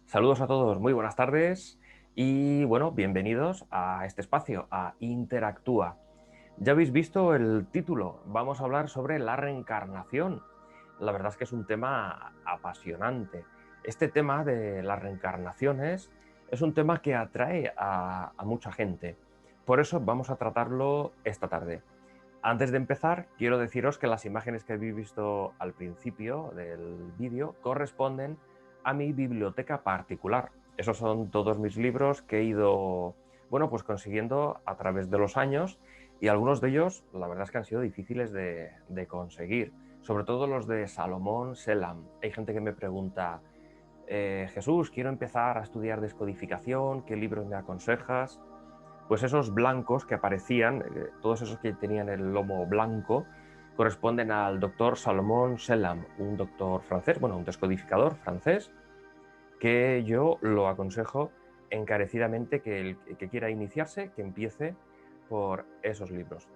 Saludos a todos, muy buenas tardes y bueno, bienvenidos a este espacio, a Interactúa. Ya habéis visto el título, vamos a hablar sobre la reencarnación. La verdad es que es un tema apasionante. Este tema de las reencarnaciones es un tema que atrae a mucha gente. Por eso vamos a tratarlo esta tarde. Antes de empezar, quiero deciros que las imágenes que habéis visto al principio del vídeo corresponden a mi biblioteca particular. Esos son todos mis libros que he ido, bueno, pues consiguiendo a través de los años, y algunos de ellos, la verdad es que han sido difíciles de conseguir, sobre todo los de Salomón Selam. Hay gente que me pregunta, Jesús, quiero empezar a estudiar descodificación, ¿qué libros me aconsejas? Pues esos blancos que aparecían, todos esos que tenían el lomo blanco, corresponden al doctor Salomón Selam, un doctor francés, bueno, un descodificador francés, que yo lo aconsejo encarecidamente que el que quiera iniciarse, que empiece por esos libros.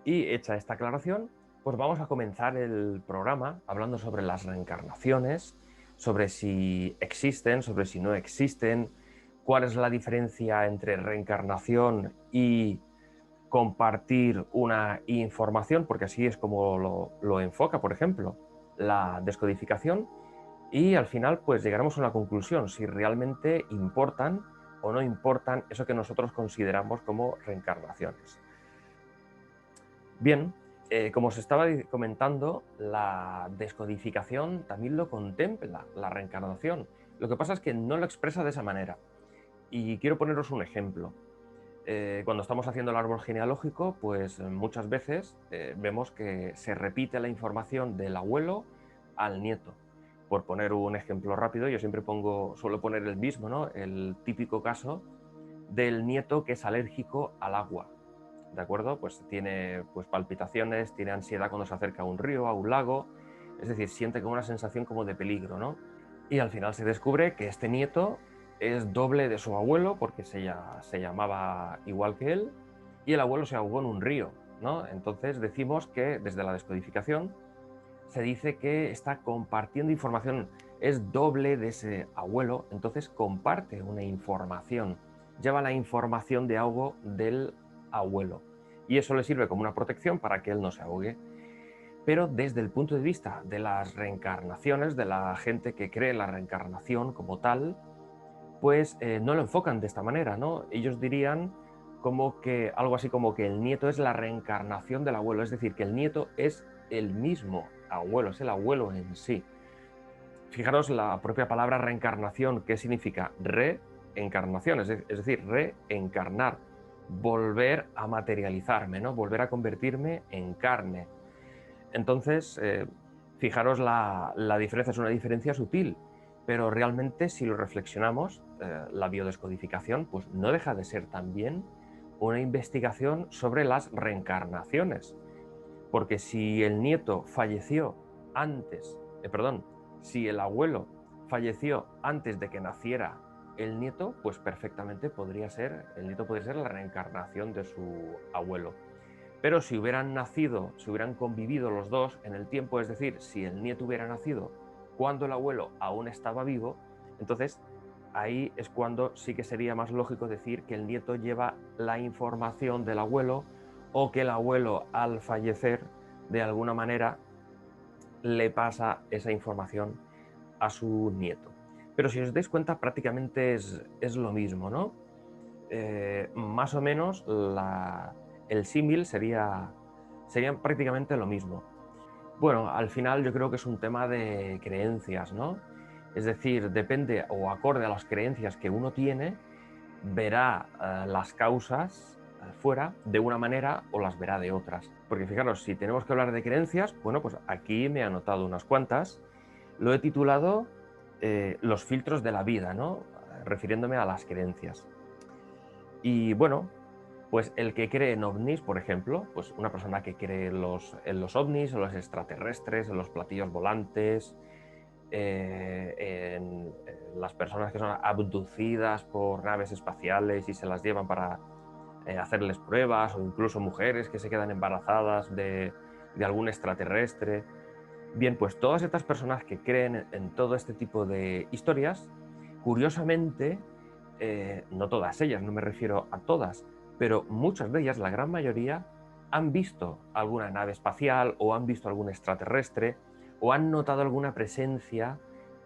Y hecha esta aclaración, pues vamos a comenzar el programa hablando sobre las reencarnaciones, sobre si existen, sobre si no existen, cuál es la diferencia entre reencarnación y compartir una información, porque así es como lo enfoca, por ejemplo, la descodificación, y al final pues llegaremos a una conclusión, si realmente importan o no importan eso que nosotros consideramos como reencarnaciones. Bien, como os estaba comentando, la descodificación también lo contempla, la reencarnación. Lo que pasa es que no lo expresa de esa manera. Y quiero poneros un ejemplo. Cuando estamos haciendo el árbol genealógico, pues muchas veces vemos que se repite la información del abuelo al nieto. Por poner un ejemplo rápido, yo siempre suelo poner el mismo, ¿no? El típico caso del nieto que es alérgico al agua. ¿De acuerdo? Pues tiene pues, palpitaciones, tiene ansiedad cuando se acerca a un río, a un lago, es decir, siente como una sensación como de peligro, ¿no? Y al final se descubre que este nieto es doble de su abuelo porque se llamaba igual que él y el abuelo se ahogó en un río, ¿no? Entonces decimos que desde la descodificación se dice que está compartiendo información, es doble de ese abuelo, entonces comparte una información, lleva la información de ahogo del abuelo y eso le sirve como una protección para que él no se ahogue. Pero desde el punto de vista de las reencarnaciones, de la gente que cree en la reencarnación como tal, pues no lo enfocan de esta manera, ¿no? Ellos dirían como que algo así como que el nieto es la reencarnación del abuelo, es decir, que el nieto es el mismo abuelo, es el abuelo en sí. Fijaros la propia palabra reencarnación, ¿qué significa? Reencarnación, es decir, reencarnar, volver a materializarme, ¿no? Volver a convertirme en carne. Entonces, fijaros la diferencia, es una diferencia sutil, pero realmente si lo reflexionamos, la biodescodificación pues no deja de ser también una investigación sobre las reencarnaciones, porque si el nieto falleció antes, perdón, si el abuelo falleció antes de que naciera el nieto, pues perfectamente el nieto podría ser la reencarnación de su abuelo. Pero si hubieran nacido, si hubieran convivido los dos en el tiempo, es decir, si el nieto hubiera nacido cuando el abuelo aún estaba vivo, entonces ahí es cuando sí que sería más lógico decir que el nieto lleva la información del abuelo o que el abuelo al fallecer de alguna manera le pasa esa información a su nieto. Pero si os dais cuenta prácticamente es lo mismo, ¿no? Más o menos el símil sería prácticamente lo mismo. Bueno, al final yo creo que es un tema de creencias, ¿no? Es decir, depende o acorde a las creencias que uno tiene, verá las causas fuera de una manera o las verá de otras. Porque fijaros, si tenemos que hablar de creencias, bueno, pues aquí me he anotado unas cuantas. Lo he titulado Los filtros de la vida, ¿no? Refiriéndome a las creencias. Y bueno, pues el que cree en ovnis, por ejemplo, pues una persona que cree en los ovnis, en los extraterrestres, en los platillos volantes, en las personas que son abducidas por naves espaciales y se las llevan para hacerles pruebas, o incluso mujeres que se quedan embarazadas de algún extraterrestre. Bien, pues todas estas personas que creen en todo este tipo de historias, curiosamente, no todas ellas, no me refiero a todas, pero muchas de ellas, la gran mayoría, han visto alguna nave espacial o han visto algún extraterrestre o han notado alguna presencia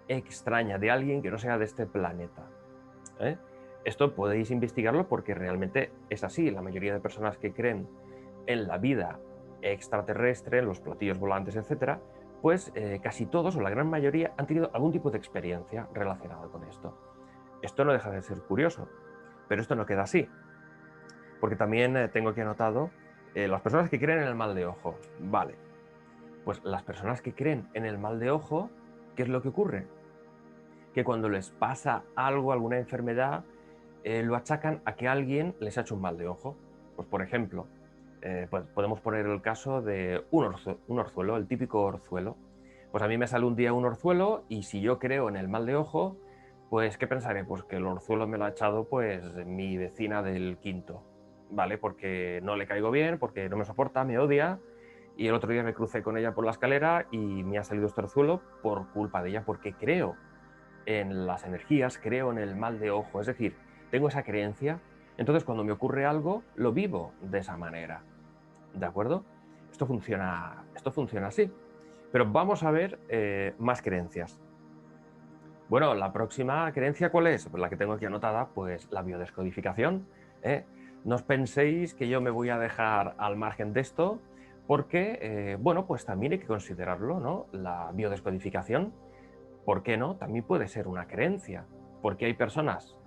extraña de alguien que no sea de este planeta. ¿eh? Esto podéis investigarlo porque realmente es así. La mayoría de personas que creen en la vida extraterrestre, en los platillos volantes, etcétera, pues casi todos o la gran mayoría han tenido algún tipo de experiencia relacionada con esto. Esto no deja de ser curioso, pero esto no queda así, porque también tengo aquí anotado las personas que creen en el mal de ojo. Vale, pues las personas que creen en el mal de ojo, ¿qué es lo que ocurre? Que cuando les pasa algo, alguna enfermedad, lo achacan a que alguien les ha hecho un mal de ojo. Pues por ejemplo, pues podemos poner el caso de un orzuelo, el típico orzuelo. Pues a mí me sale un día un orzuelo y si yo creo en el mal de ojo, pues ¿qué pensaré? Pues que el orzuelo me lo ha echado pues mi vecina del quinto, ¿vale? Porque no le caigo bien, porque no me soporta, me odia, y el otro día me crucé con ella por la escalera y me ha salido este orzuelo por culpa de ella, porque creo en las energías, creo en el mal de ojo, es decir, tengo esa creencia, entonces cuando me ocurre algo, lo vivo de esa manera, ¿de acuerdo? Esto funciona así. Pero vamos a ver más creencias. Bueno, la próxima creencia, ¿cuál es? Pues la que tengo aquí anotada, pues la biodescodificación. ¿eh? No os penséis que yo me voy a dejar al margen de esto, porque, bueno, pues también hay que considerarlo, ¿no? La biodescodificación, ¿por qué no? También puede ser una creencia, porque hay personas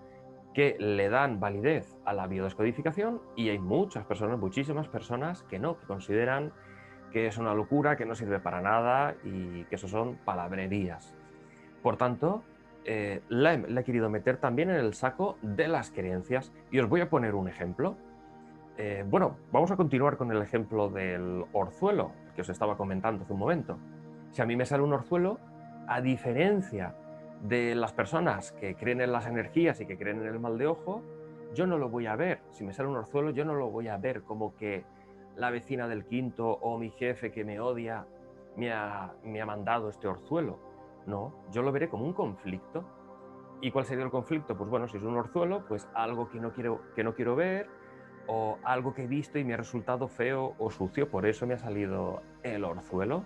que le dan validez a la biodescodificación y hay muchas personas, muchísimas personas que no, que consideran que es una locura, que no sirve para nada y que eso son palabrerías. Por tanto, la he querido meter también en el saco de las creencias y os voy a poner un ejemplo. Bueno, vamos a continuar con el ejemplo del orzuelo que os estaba comentando hace un momento. Si a mí me sale un orzuelo, a diferencia de las personas que creen en las energías y que creen en el mal de ojo, yo no lo voy a ver. Si me sale un orzuelo, yo no lo voy a ver como que la vecina del quinto o mi jefe que me odia me ha mandado este orzuelo. No, yo lo veré como un conflicto. ¿Y cuál sería el conflicto? Pues bueno, si es un orzuelo, pues algo que no quiero ver, o algo que he visto y me ha resultado feo o sucio, por eso me ha salido el orzuelo.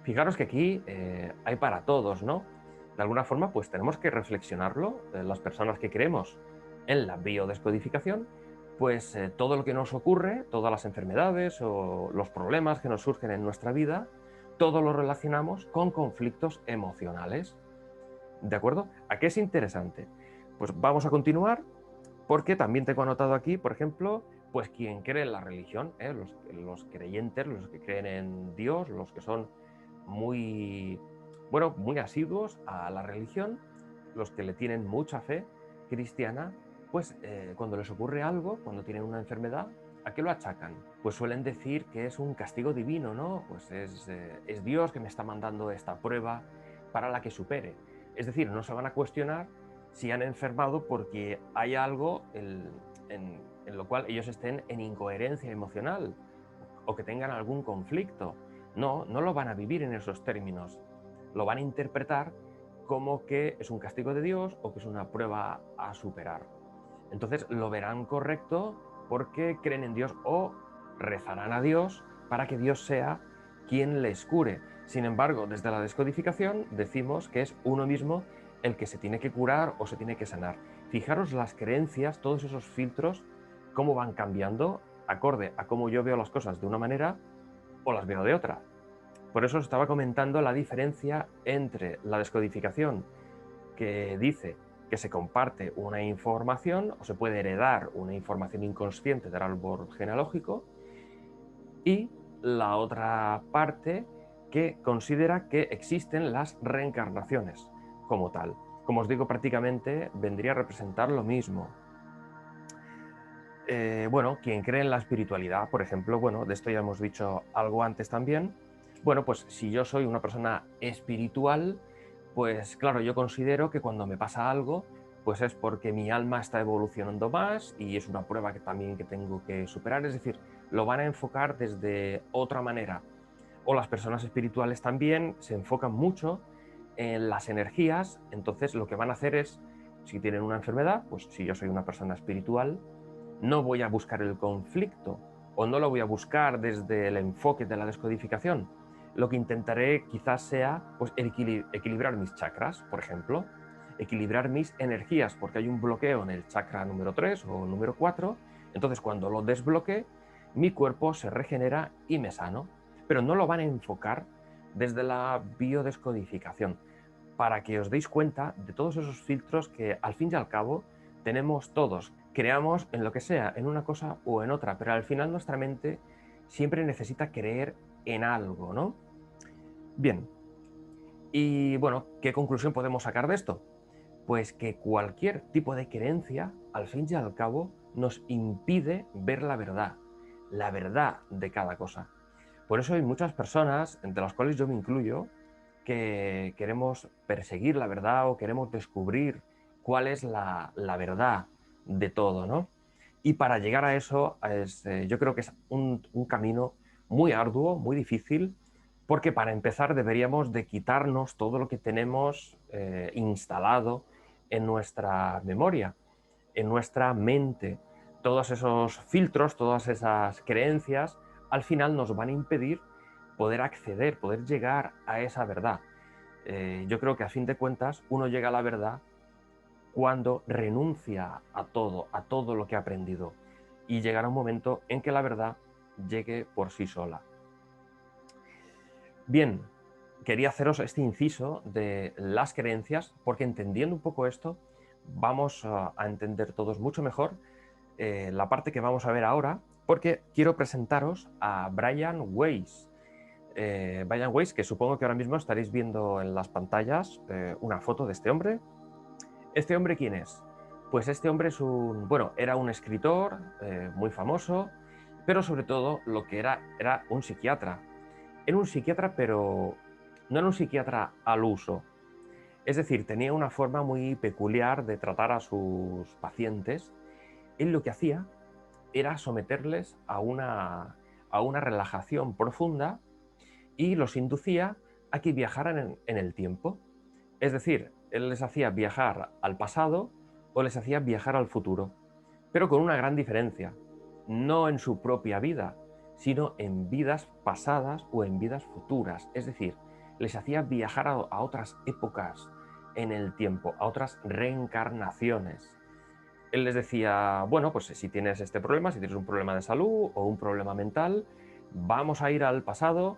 Fijaros que aquí hay para todos, ¿no? De alguna forma, pues tenemos que reflexionarlo, las personas que creemos en la biodescodificación, pues todo lo que nos ocurre, todas las enfermedades o los problemas que nos surgen en nuestra vida, todo lo relacionamos con conflictos emocionales. ¿De acuerdo? ¿A qué es interesante? Pues vamos a continuar porque también tengo anotado aquí, por ejemplo, pues quien cree en la religión, los creyentes, los que creen en Dios, los que son muy, bueno, muy asiduos a la religión, los que le tienen mucha fe cristiana, pues cuando les ocurre algo, cuando tienen una enfermedad, ¿a qué lo achacan? Pues suelen decir que es un castigo divino, ¿no? Pues es Dios que me está mandando esta prueba para la que supere. Es decir, no se van a cuestionar si han enfermado porque hay algo en lo cual ellos estén en incoherencia emocional o que tengan algún conflicto. No, no lo van a vivir en esos términos. Lo van a interpretar como que es un castigo de Dios o que es una prueba a superar. Entonces lo verán correcto porque creen en Dios o rezarán a Dios para que Dios sea quien les cure. Sin embargo, desde la descodificación decimos que es uno mismo el que se tiene que curar o se tiene que sanar. Fijaros las creencias, todos esos filtros, cómo van cambiando acorde a cómo yo veo las cosas de una manera o las veo de otra. Por eso os estaba comentando la diferencia entre la descodificación, que dice que se comparte una información o se puede heredar una información inconsciente del árbol genealógico, y la otra parte que considera que existen las reencarnaciones como tal. Como os digo, prácticamente vendría a representar lo mismo. Bueno, quien cree en la espiritualidad, por ejemplo, bueno, de esto ya hemos dicho algo antes también. Bueno, pues si yo soy una persona espiritual, Pues claro, yo considero que cuando me pasa algo, pues es porque mi alma está evolucionando más y es una prueba que también que tengo que superar. Es decir, lo van a enfocar desde otra manera. O las personas espirituales también se enfocan mucho en las energías, entonces lo que van a hacer es, si tienen una enfermedad, pues si yo soy una persona espiritual, no voy a buscar el conflicto o no lo voy a buscar desde el enfoque de la descodificación. Lo que intentaré quizás sea pues, equilibrar mis chakras, por ejemplo, equilibrar mis energías, porque hay un bloqueo en el chakra número 3 o número 4, entonces cuando lo desbloquee, mi cuerpo se regenera y me sano, pero no lo van a enfocar desde la biodescodificación, para que os deis cuenta de todos esos filtros que al fin y al cabo tenemos todos. Creamos en lo que sea, en una cosa o en otra, pero al final nuestra mente siempre necesita creer en algo, ¿no? Bien, y bueno, ¿qué conclusión podemos sacar de esto? Pues que cualquier tipo de creencia, al fin y al cabo, nos impide ver la verdad de cada cosa. Por eso hay muchas personas, entre las cuales yo me incluyo, que queremos perseguir la verdad o queremos descubrir cuál es la verdad de todo, ¿no? Y para llegar a eso, yo creo que es un camino muy arduo, muy difícil, porque para empezar deberíamos de quitarnos todo lo que tenemos instalado en nuestra memoria, en nuestra mente. Todos esos filtros, todas esas creencias, al final nos van a impedir poder acceder, poder llegar a esa verdad. Yo creo que a fin de cuentas uno llega a la verdad cuando renuncia a todo lo que ha aprendido. Y llegará un momento en que la verdad llegue por sí sola. Bien, quería haceros este inciso de las creencias, porque entendiendo un poco esto, vamos a entender todos mucho mejor la parte que vamos a ver ahora, porque quiero presentaros a Brian Weiss. Brian Weiss, que supongo que ahora mismo estaréis viendo en las pantallas una foto de este hombre. ¿Este hombre quién es? Pues este hombre es era un escritor muy famoso, pero sobre todo lo que era un psiquiatra. Era un psiquiatra, pero no era un psiquiatra al uso. Es decir, tenía una forma muy peculiar de tratar a sus pacientes. Él lo que hacía era someterles a una relajación profunda y los inducía a que viajaran en el tiempo. Es decir, él les hacía viajar al pasado o les hacía viajar al futuro, pero con una gran diferencia. No en su propia vida, sino en vidas pasadas o en vidas futuras. Es decir, les hacía viajar a otras épocas en el tiempo, a otras reencarnaciones. Él les decía, bueno, pues si tienes este problema, si tienes un problema de salud o un problema mental, vamos a ir al pasado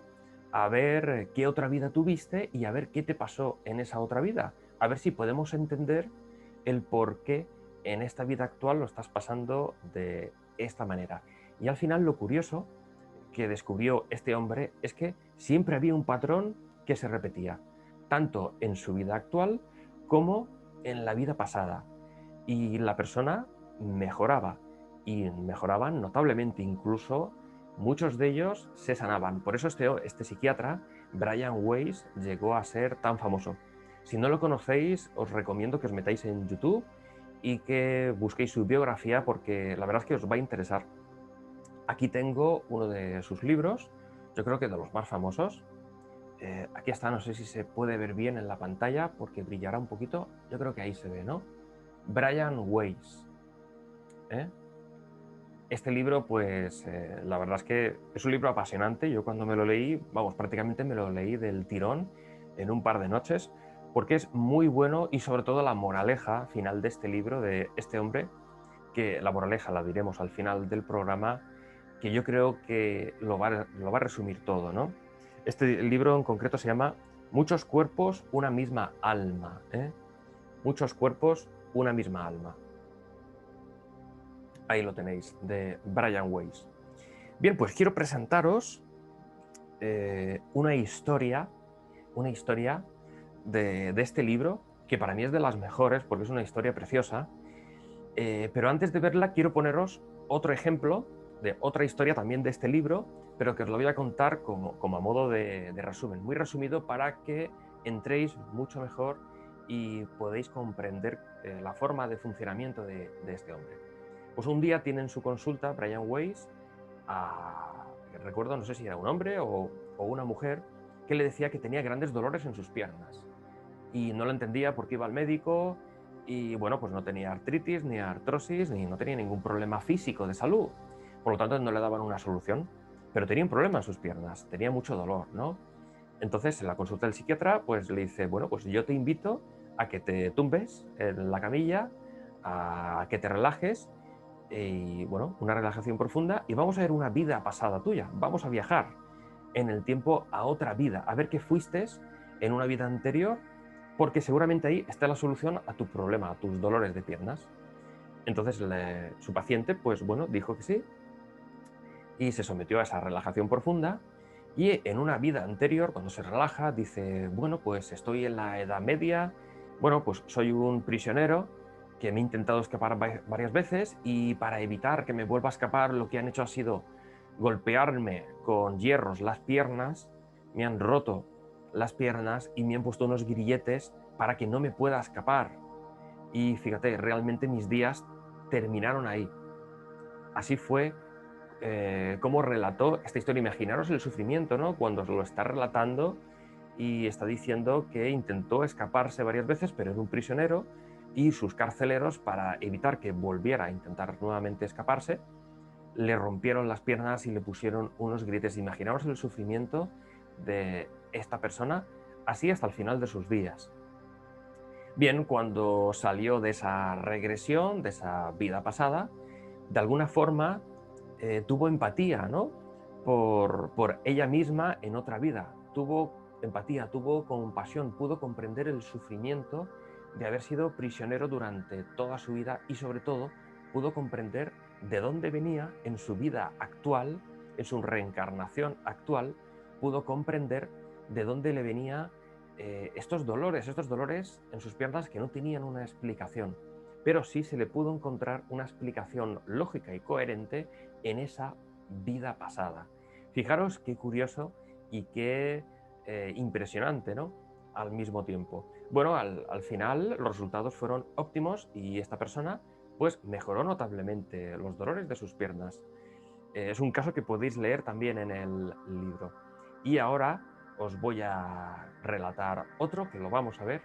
a ver qué otra vida tuviste y a ver qué te pasó en esa otra vida. A ver si podemos entender el por qué en esta vida actual lo estás pasando de esta manera. Y al final lo curioso que descubrió este hombre es que siempre había un patrón que se repetía, tanto en su vida actual como en la vida pasada. Y la persona mejoraba, y mejoraban notablemente, incluso muchos de ellos se sanaban. Por eso este psiquiatra, Brian Weiss, llegó a ser tan famoso. Si no lo conocéis, os recomiendo que os metáis en YouTube y que busquéis su biografía, porque la verdad es que os va a interesar. Aquí tengo uno de sus libros, yo creo que de los más famosos. Aquí está, no sé si se puede ver bien en la pantalla porque brillará un poquito. Yo creo que ahí se ve, ¿no? Brian Weiss. ¿eh? Este libro, pues la verdad es que es un libro apasionante. Yo cuando me lo leí, vamos, prácticamente me lo leí del tirón en un par de noches, porque es muy bueno y sobre todo la moraleja final de este libro, de este hombre, que la moraleja la diremos al final del programa, que yo creo que lo va a resumir todo, ¿no? Este libro en concreto se llama Muchos cuerpos, una misma alma. Muchos cuerpos, una misma alma. Ahí lo tenéis, de Brian Weiss. Bien, pues quiero presentaros una historia de este libro, que para mí es de las mejores, porque es una historia preciosa. Pero antes de verla, quiero poneros otro ejemplo de otra historia también de este libro, pero que os lo voy a contar como a modo de resumen, muy resumido para que entréis mucho mejor y podéis comprender la forma de funcionamiento de este hombre. Pues un día tiene en su consulta Brian Weiss recuerdo, no sé si era un hombre o una mujer, que le decía que tenía grandes dolores en sus piernas y no lo entendía porque iba al médico y bueno, pues no tenía artritis, ni artrosis, ni no tenía ningún problema físico de salud. Por lo tanto, no le daban una solución, pero tenía un problema en sus piernas, tenía mucho dolor, ¿no? Entonces, en la consulta del psiquiatra, pues le dice, bueno, pues yo te invito a que te tumbes en la camilla, a que te relajes y, bueno, una relajación profunda y vamos a ver una vida pasada tuya, vamos a viajar en el tiempo a otra vida, a ver qué fuiste en una vida anterior, porque seguramente ahí está la solución a tu problema, a tus dolores de piernas. Entonces su paciente, pues bueno, dijo que sí y se sometió a esa relajación profunda y en una vida anterior, cuando se relaja, dice, bueno, pues estoy en la Edad Media, bueno, pues soy un prisionero que me he intentado escapar varias veces y para evitar que me vuelva a escapar lo que han hecho ha sido golpearme con hierros las piernas, me han roto las piernas y me han puesto unos grilletes para que no me pueda escapar. Y fíjate, realmente mis días terminaron ahí. Así fue cómo relató esta historia. Imaginaros el sufrimiento, ¿no? Cuando lo está relatando y está diciendo que intentó escaparse varias veces, pero era un prisionero y sus carceleros, para evitar que volviera a intentar nuevamente escaparse, le rompieron las piernas y le pusieron unos grites. Imaginaos el sufrimiento de esta persona así hasta el final de sus días. Bien, cuando salió de esa regresión, de esa vida pasada, de alguna forma tuvo empatía, ¿no? Por ella misma en otra vida. Tuvo empatía, tuvo compasión, pudo comprender el sufrimiento de haber sido prisionero durante toda su vida y sobre todo pudo comprender de dónde venía en su vida actual, en su reencarnación actual, pudo comprender de dónde le venía estos dolores en sus piernas que no tenían una explicación, pero sí se le pudo encontrar una explicación lógica y coherente en esa vida pasada. Fijaros qué curioso y qué impresionante, ¿no? Al mismo tiempo. Bueno, al final los resultados fueron óptimos y esta persona pues mejoró notablemente los dolores de sus piernas. Es un caso que podéis leer también en el libro. Y ahora os voy a relatar otro que lo vamos a ver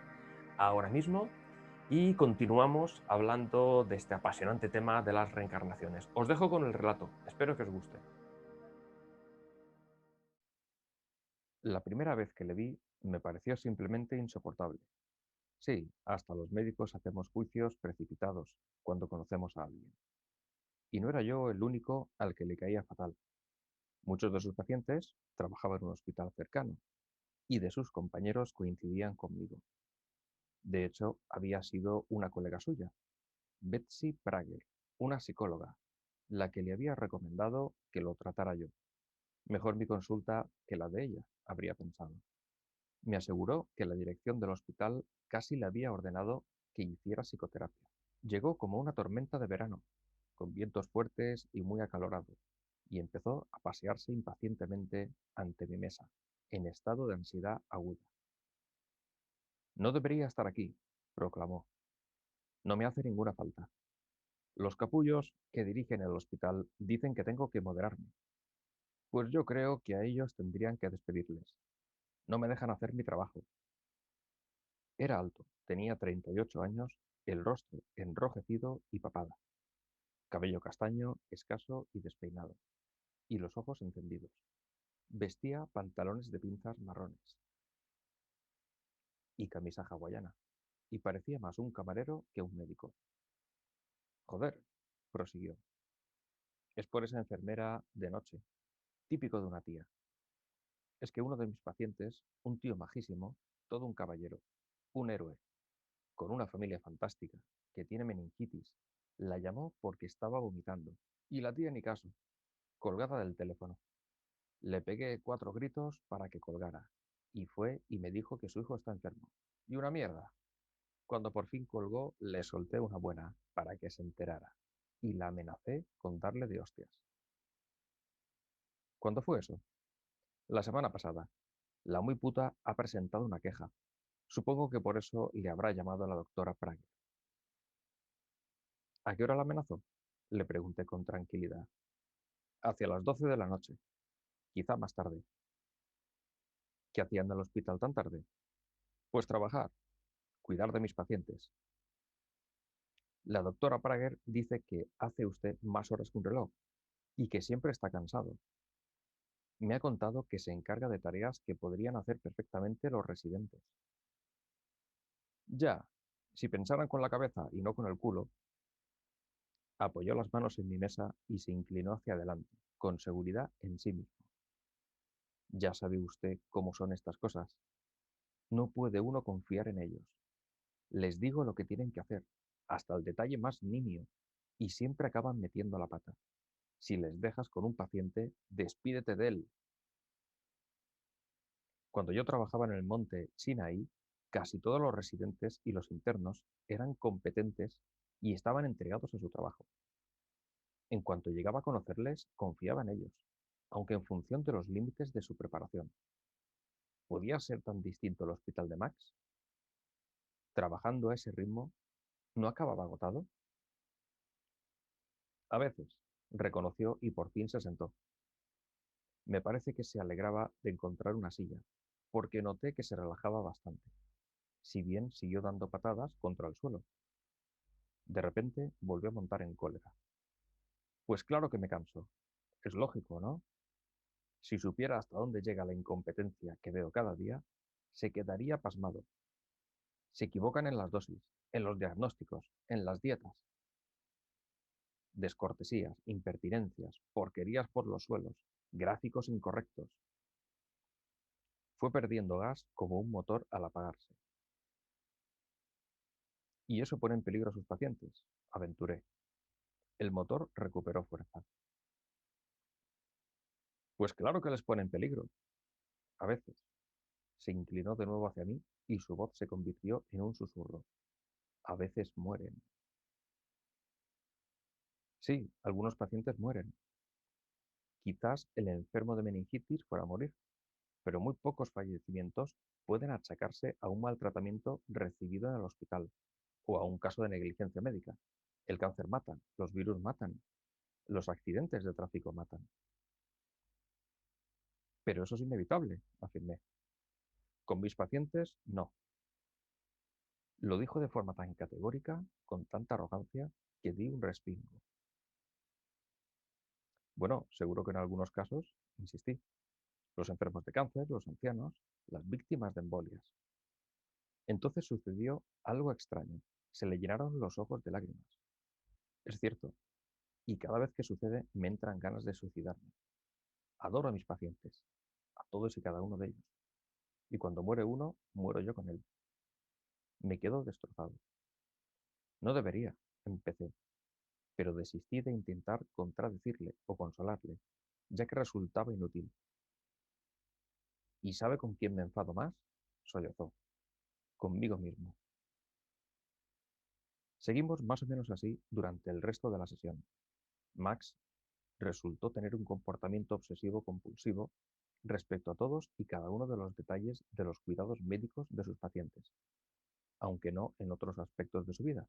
ahora mismo y continuamos hablando de este apasionante tema de las reencarnaciones. Os dejo con el relato, espero que os guste. La primera vez que le vi me pareció simplemente insoportable. Sí, hasta los médicos hacemos juicios precipitados cuando conocemos a alguien. Y no era yo el único al que le caía fatal. Muchos de sus pacientes trabajaban en un hospital cercano y de sus compañeros coincidían conmigo. De hecho, había sido una colega suya, Betsy Prager, una psicóloga, la que le había recomendado que lo tratara yo. Mejor mi consulta que la de ella, habría pensado. Me aseguró que la dirección del hospital casi le había ordenado que hiciera psicoterapia. Llegó como una tormenta de verano, con vientos fuertes y muy acalorado, y empezó a pasearse impacientemente ante mi mesa, en estado de ansiedad aguda. No debería estar aquí, proclamó. No me hace ninguna falta. Los capullos que dirigen el hospital dicen que tengo que moderarme, pues yo creo que a ellos tendrían que despedirles. No me dejan hacer mi trabajo. Era alto, tenía 38 años, el rostro enrojecido y papada, cabello castaño, escaso y despeinado, y los ojos encendidos. Vestía pantalones de pinzas marrones y camisa hawaiana, y parecía más un camarero que un médico. Joder, prosiguió, es por esa enfermera de noche, típico de una tía. Es que uno de mis pacientes, un tío majísimo, todo un caballero, un héroe, con una familia fantástica, que tiene meningitis, la llamó porque estaba vomitando. Y la tía ni caso, colgada del teléfono. Le pegué 4 gritos para que colgara. Y fue y me dijo que su hijo está enfermo. Y una mierda. Cuando por fin colgó, le solté una buena para que se enterara. Y la amenacé con darle de hostias. ¿Cuándo fue eso? La semana pasada. La muy puta ha presentado una queja. Supongo que por eso le habrá llamado a la doctora Prager. ¿A qué hora la amenazó? Le pregunté con tranquilidad. Hacia las 12 de la noche, quizá más tarde. ¿Qué hacía en el hospital tan tarde? Pues trabajar, cuidar de mis pacientes. La doctora Prager dice que hace usted más horas que un reloj y que siempre está cansado. Me ha contado que se encarga de tareas que podrían hacer perfectamente los residentes. Ya, si pensaran con la cabeza y no con el culo, apoyó las manos en mi mesa y se inclinó hacia adelante, con seguridad en sí mismo. Ya sabe usted cómo son estas cosas. No puede uno confiar en ellos. Les digo lo que tienen que hacer, hasta el detalle más nimio, y siempre acaban metiendo la pata. Si les dejas con un paciente, despídete de él. Cuando yo trabajaba en el monte Sinaí, casi todos los residentes y los internos eran competentes y estaban entregados a su trabajo. En cuanto llegaba a conocerles, confiaba en ellos, aunque en función de los límites de su preparación. ¿Podía ser tan distinto el hospital de Max? Trabajando a ese ritmo, ¿no acababa agotado? A veces, reconoció y por fin se sentó. Me parece que se alegraba de encontrar una silla, porque noté que se relajaba bastante, si bien siguió dando patadas contra el suelo. De repente volvió a montar en cólera. Pues claro que me canso. Es lógico, ¿no? Si supiera hasta dónde llega la incompetencia que veo cada día, se quedaría pasmado. Se equivocan en las dosis, en los diagnósticos, en las dietas. Descortesías, impertinencias, porquerías por los suelos, gráficos incorrectos. Fue perdiendo gas como un motor al apagarse. Y eso pone en peligro a sus pacientes, aventuré. El motor recuperó fuerza. Pues claro que les pone en peligro, a veces. Se inclinó de nuevo hacia mí y su voz se convirtió en un susurro. A veces mueren. Sí, algunos pacientes mueren. Quizás el enfermo de meningitis fuera a morir, pero muy pocos fallecimientos pueden achacarse a un mal tratamiento recibido en el hospital o a un caso de negligencia médica. El cáncer mata, los virus matan, los accidentes de tráfico matan. Pero eso es inevitable, afirmé. Con mis pacientes, no. Lo dijo de forma tan categórica, con tanta arrogancia, que di un respingo. Bueno, seguro que en algunos casos, insistí, los enfermos de cáncer, los ancianos, las víctimas de embolias. Entonces sucedió algo extraño. Se le llenaron los ojos de lágrimas. Es cierto, y cada vez que sucede me entran ganas de suicidarme. Adoro a mis pacientes, a todos y cada uno de ellos. Y cuando muere uno, muero yo con él. Me quedo destrozado. No debería, empecé, pero desistí de intentar contradecirle o consolarle, ya que resultaba inútil. ¿Y sabe con quién me enfado más? Sollozó. Conmigo mismo. Seguimos más o menos así durante el resto de la sesión. Max resultó tener un comportamiento obsesivo-compulsivo respecto a todos y cada uno de los detalles de los cuidados médicos de sus pacientes, aunque no en otros aspectos de su vida.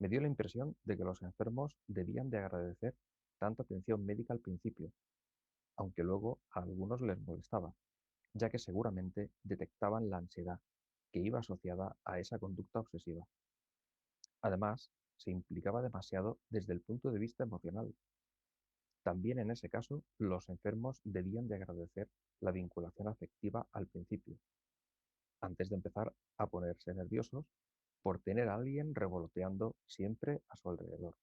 Me dio la impresión de que los enfermos debían de agradecer tanta atención médica al principio, aunque luego a algunos les molestaba, ya que seguramente detectaban la ansiedad que iba asociada a esa conducta obsesiva. Además, se implicaba demasiado desde el punto de vista emocional. También en ese caso, los enfermos debían de agradecer la vinculación afectiva al principio, antes de empezar a ponerse nerviosos por tener a alguien revoloteando siempre a su alrededor.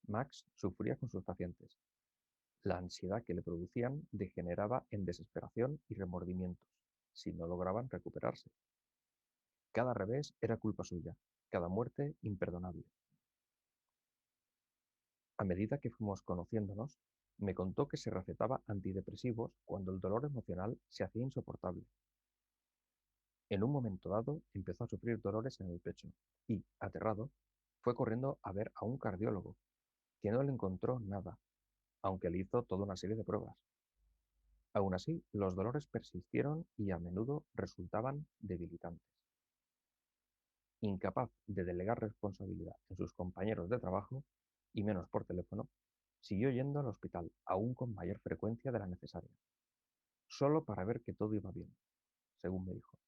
Max sufría con sus pacientes. La ansiedad que le producían degeneraba en desesperación y remordimientos, si no lograban recuperarse. Cada revés era culpa suya, cada muerte imperdonable. A medida que fuimos conociéndonos, me contó que se recetaba antidepresivos cuando el dolor emocional se hacía insoportable. En un momento dado empezó a sufrir dolores en el pecho y, aterrado, fue corriendo a ver a un cardiólogo, que no le encontró nada, aunque le hizo toda una serie de pruebas. Aún así, los dolores persistieron y a menudo resultaban debilitantes. Incapaz de delegar responsabilidad en sus compañeros de trabajo, y menos por teléfono, siguió yendo al hospital, aún con mayor frecuencia de la necesaria, solo para ver que todo iba bien, según me dijo.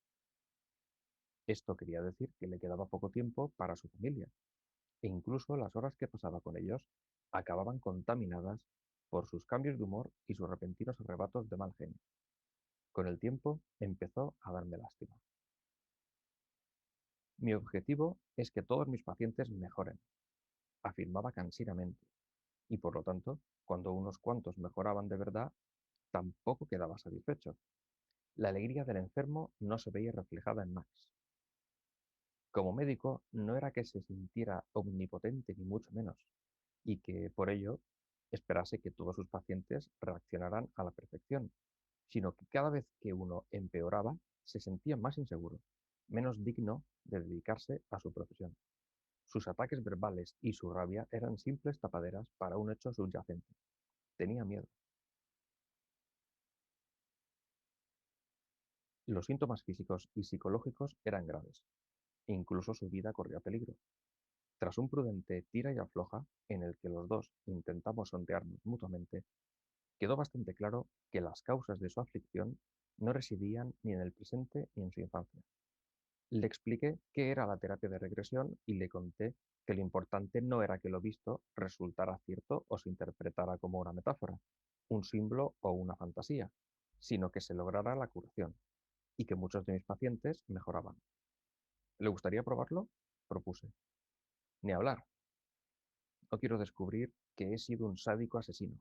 Esto quería decir que le quedaba poco tiempo para su familia, e incluso las horas que pasaba con ellos acababan contaminadas por sus cambios de humor y sus repentinos arrebatos de mal genio. Con el tiempo empezó a darme lástima. Mi objetivo es que todos mis pacientes mejoren, afirmaba cansinamente, y por lo tanto, cuando unos cuantos mejoraban de verdad, tampoco quedaba satisfecho. La alegría del enfermo no se veía reflejada en Max. Como médico, no era que se sintiera omnipotente ni mucho menos, y que por ello esperase que todos sus pacientes reaccionaran a la perfección, sino que cada vez que uno empeoraba, se sentía más inseguro, menos digno de dedicarse a su profesión. Sus ataques verbales y su rabia eran simples tapaderas para un hecho subyacente. Tenía miedo. Los síntomas físicos y psicológicos eran graves, e incluso su vida corría peligro. Tras un prudente tira y afloja, en el que los dos intentamos sondearnos mutuamente, quedó bastante claro que las causas de su aflicción no residían ni en el presente ni en su infancia. Le expliqué qué era la terapia de regresión y le conté que lo importante no era que lo visto resultara cierto o se interpretara como una metáfora, un símbolo o una fantasía, sino que se lograra la curación y que muchos de mis pacientes mejoraban. ¿Le gustaría probarlo? Propuse. Ni hablar. No quiero descubrir que he sido un sádico asesino.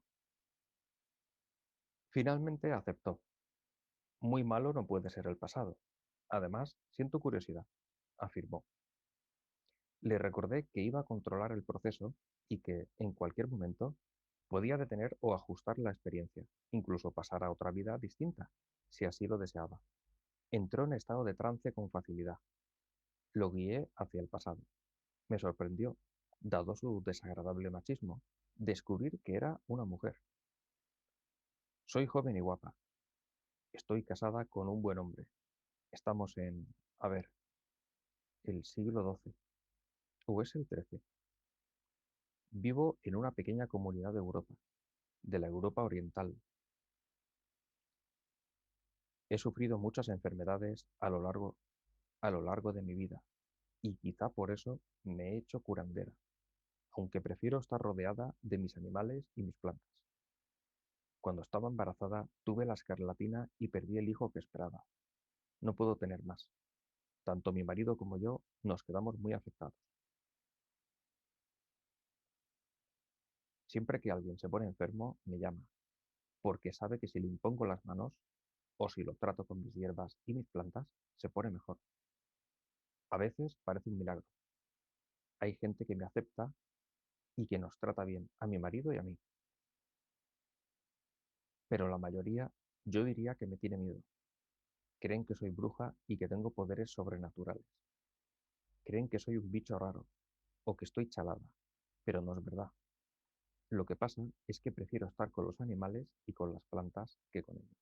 Finalmente aceptó. Muy malo no puede ser el pasado. Además, siento curiosidad, afirmó. Le recordé que iba a controlar el proceso y que, en cualquier momento, podía detener o ajustar la experiencia, incluso pasar a otra vida distinta, si así lo deseaba. Entró en estado de trance con facilidad. Lo guié hacia el pasado. Me sorprendió, dado su desagradable machismo, descubrir que era una mujer. Soy joven y guapa. Estoy casada con un buen hombre. Estamos a ver, el siglo XII. ¿O es el XIII? Vivo en una pequeña comunidad de Europa, de la Europa Oriental. He sufrido muchas enfermedades a lo largo de mi vida, y quizá por eso me he hecho curandera, aunque prefiero estar rodeada de mis animales y mis plantas. Cuando estaba embarazada tuve la escarlatina y perdí el hijo que esperaba. No puedo tener más. Tanto mi marido como yo nos quedamos muy afectados. Siempre que alguien se pone enfermo, me llama, porque sabe que si le impongo las manos, o si lo trato con mis hierbas y mis plantas, se pone mejor. A veces parece un milagro. Hay gente que me acepta y que nos trata bien, a mi marido y a mí, pero la mayoría, yo diría que me tiene miedo. Creen que soy bruja y que tengo poderes sobrenaturales. Creen que soy un bicho raro o que estoy chalada, pero no es verdad. Lo que pasa es que prefiero estar con los animales y con las plantas que con ellos.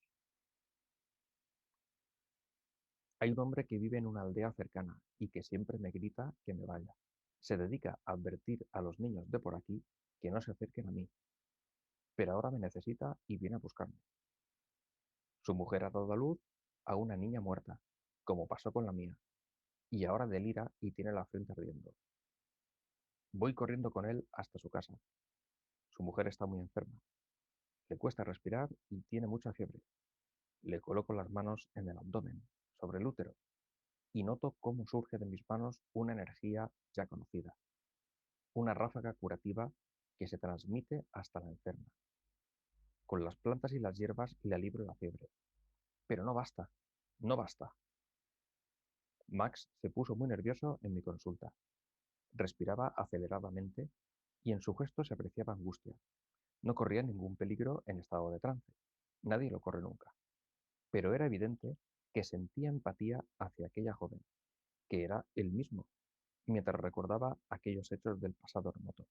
Hay un hombre que vive en una aldea cercana y que siempre me grita que me vaya. Se dedica a advertir a los niños de por aquí que no se acerquen a mí, pero ahora me necesita y viene a buscarme. Su mujer ha dado a luz a una niña muerta, como pasó con la mía, y ahora delira y tiene la frente ardiendo. Voy corriendo con él hasta su casa. Su mujer está muy enferma. Le cuesta respirar y tiene mucha fiebre. Le coloco las manos en el abdomen, sobre el útero, y noto cómo surge de mis manos una energía ya conocida, una ráfaga curativa que se transmite hasta la enferma. Con las plantas y las hierbas le alivio la fiebre. Pero no basta, no basta. Max se puso muy nervioso en mi consulta. Respiraba aceleradamente y en su gesto se apreciaba angustia. No corría ningún peligro en estado de trance. Nadie lo corre nunca. Pero era evidente que sentía empatía hacia aquella joven, que era él mismo, mientras recordaba aquellos hechos del pasado remoto.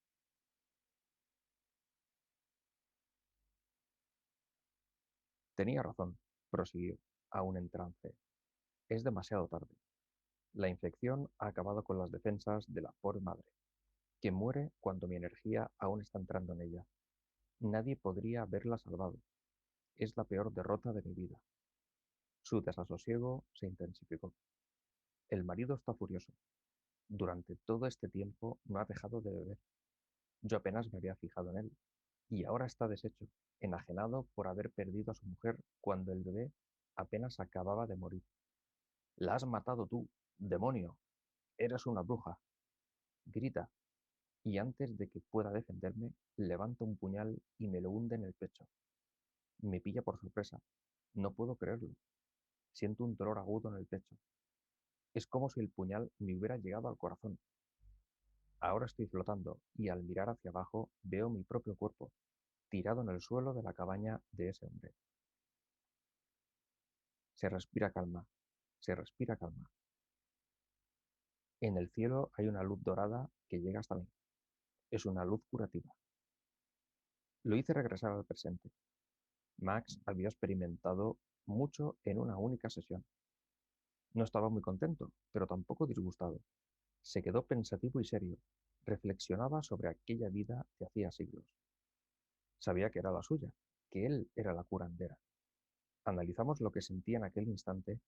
Tenía razón, prosiguió, aún en trance. Es demasiado tarde. La infección ha acabado con las defensas de la pobre madre, que muere cuando mi energía aún está entrando en ella. Nadie podría haberla salvado. Es la peor derrota de mi vida. Su desasosiego se intensificó. El marido está furioso. Durante todo este tiempo no ha dejado de beber. Yo apenas me había fijado en él. Y ahora está deshecho, enajenado por haber perdido a su mujer cuando el bebé apenas acababa de morir. La has matado tú, demonio. Eres una bruja. Grita, y antes de que pueda defenderme, levanta un puñal y me lo hunde en el pecho. Me pilla por sorpresa. No puedo creerlo. Siento un dolor agudo en el pecho. Es como si el puñal me hubiera llegado al corazón. Ahora estoy flotando y al mirar hacia abajo veo mi propio cuerpo, tirado en el suelo de la cabaña de ese hombre. Se respira calma, se respira calma. En el cielo hay una luz dorada que llega hasta mí. Es una luz curativa. Lo hice regresar al presente. Max había experimentado mucho en una única sesión. No estaba muy contento, pero tampoco disgustado. Se quedó pensativo y serio. Reflexionaba sobre aquella vida de hacía siglos. Sabía que era la suya, que él era la curandera. Analizamos lo que sentía en aquel instante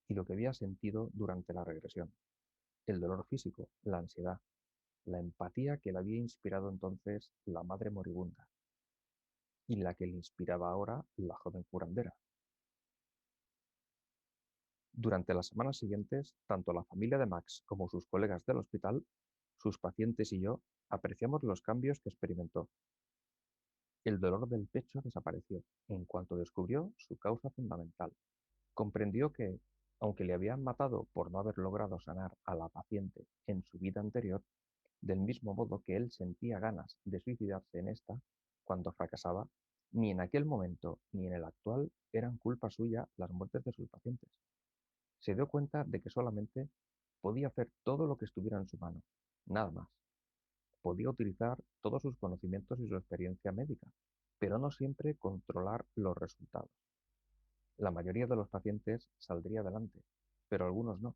y lo que había sentido durante la regresión. El dolor físico, la ansiedad, la empatía que le había inspirado entonces la madre moribunda y la que le inspiraba ahora la joven curandera. Durante las semanas siguientes, tanto la familia de Max como sus colegas del hospital, sus pacientes y yo apreciamos los cambios que experimentó. El dolor del pecho desapareció en cuanto descubrió su causa fundamental. Comprendió que, aunque le habían matado por no haber logrado sanar a la paciente en su vida anterior, del mismo modo que él sentía ganas de suicidarse en esta, cuando fracasaba, ni en aquel momento ni en el actual eran culpa suya las muertes de sus pacientes. Se dio cuenta de que solamente podía hacer todo lo que estuviera en su mano, nada más. Podía utilizar todos sus conocimientos y su experiencia médica, pero no siempre controlar los resultados. La mayoría de los pacientes saldría adelante, pero algunos no,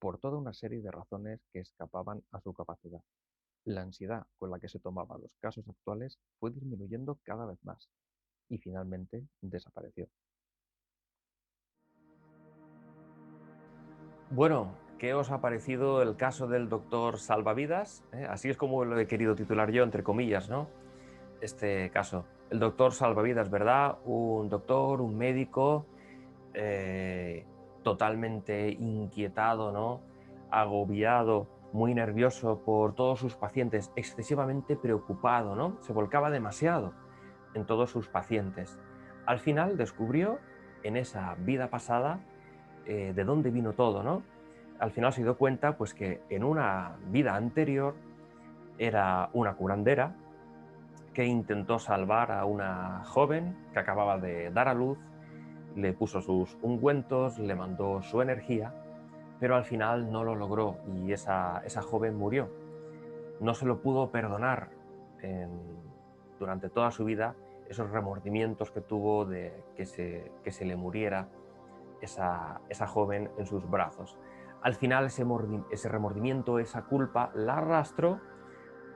por toda una serie de razones que escapaban a su capacidad. La ansiedad con la que se tomaban los casos actuales fue disminuyendo cada vez más y finalmente desapareció. Bueno, ¿qué os ha parecido el caso del doctor Salvavidas? Así es como lo he querido titular yo, entre comillas, ¿no? Este caso. El doctor Salvavidas, ¿verdad? Un doctor, un médico eh, totalmente inquietado, ¿no? Agobiado, muy nervioso por todos sus pacientes, excesivamente preocupado, ¿no? Se volcaba demasiado en todos sus pacientes. Al final descubrió en esa vida pasada de dónde vino todo, ¿no? Al final se dio cuenta pues que en una vida anterior era una curandera que intentó salvar a una joven que acababa de dar a luz, le puso sus ungüentos, le mandó su energía, pero al final no lo logró y esa joven murió. No se lo pudo perdonar durante toda su vida esos remordimientos que tuvo de que se le muriera esa joven en sus brazos. Al final ese remordimiento, esa culpa, la arrastró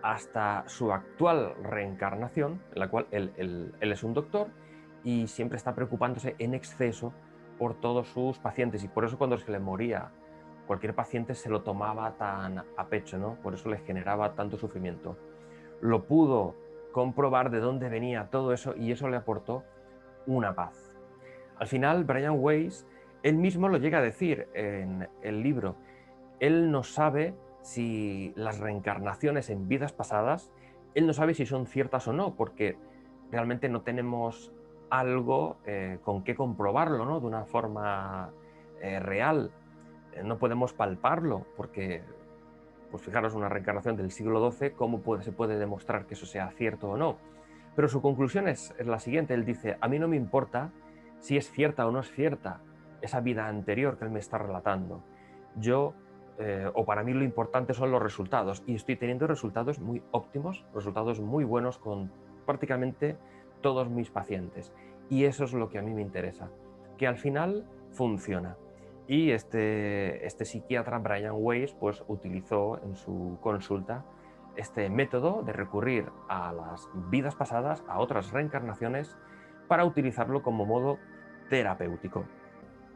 hasta su actual reencarnación, en la cual él es un doctor y siempre está preocupándose en exceso por todos sus pacientes y por eso cuando se le moría cualquier paciente se lo tomaba tan a pecho, ¿no? Por eso le generaba tanto sufrimiento. Lo pudo comprobar de dónde venía todo eso y eso le aportó una paz. Al final, Brian Weiss, él mismo lo llega a decir en el libro. Él no sabe si las reencarnaciones en vidas pasadas, él no sabe si son ciertas o no, porque realmente no tenemos algo con qué comprobarlo, ¿no? De una forma real. No podemos palparlo, porque, pues fijaros, una reencarnación del siglo XII, ¿cómo se puede demostrar que eso sea cierto o no? Pero su conclusión es la siguiente, él dice, a mí no me importa si es cierta o no es cierta esa vida anterior que él me está relatando. O para mí lo importante son los resultados, y estoy teniendo resultados muy óptimos, resultados muy buenos con prácticamente todos mis pacientes. Y eso es lo que a mí me interesa, que al final funciona. Y este psiquiatra, Brian Weiss, pues utilizó en su consulta este método de recurrir a las vidas pasadas, a otras reencarnaciones, para utilizarlo como modo terapéutico.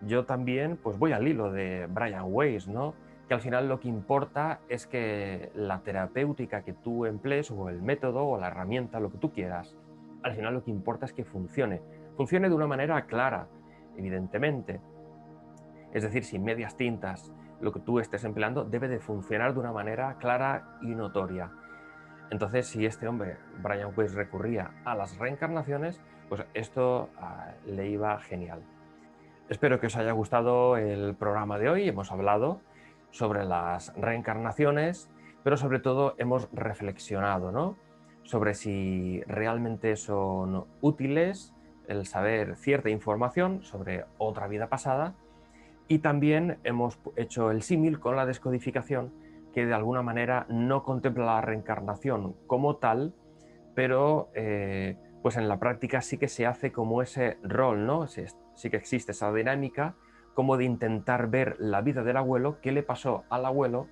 Yo también pues voy al hilo de Brian Weiss, ¿no? Que al final lo que importa es que la terapéutica que tú emplees o el método o la herramienta, lo que tú quieras, al final lo que importa es que funcione de una manera clara, evidentemente, es decir, sin medias tintas. Lo que tú estés empleando debe de funcionar de una manera clara y notoria. Entonces, si este hombre, Brian Weiss, recurría a las reencarnaciones, pues esto le iba genial. Espero que os haya gustado el programa de hoy. Hemos hablado sobre las reencarnaciones, pero sobre todo hemos reflexionado, ¿no? Sobre si realmente son útiles el saber cierta información sobre otra vida pasada, y también hemos hecho el símil con la descodificación, que de alguna manera no contempla la reencarnación como tal, pero pues en la práctica sí que se hace como ese rol, ¿no? Sí que existe esa dinámica como de intentar ver la vida del abuelo, qué le pasó al abuelo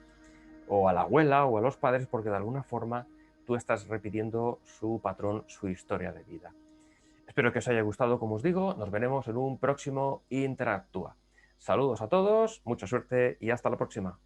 o a la abuela o a los padres, porque de alguna forma tú estás repitiendo su patrón, su historia de vida. Espero que os haya gustado, como os digo, nos veremos en un próximo Interactúa. Saludos a todos, mucha suerte y hasta la próxima.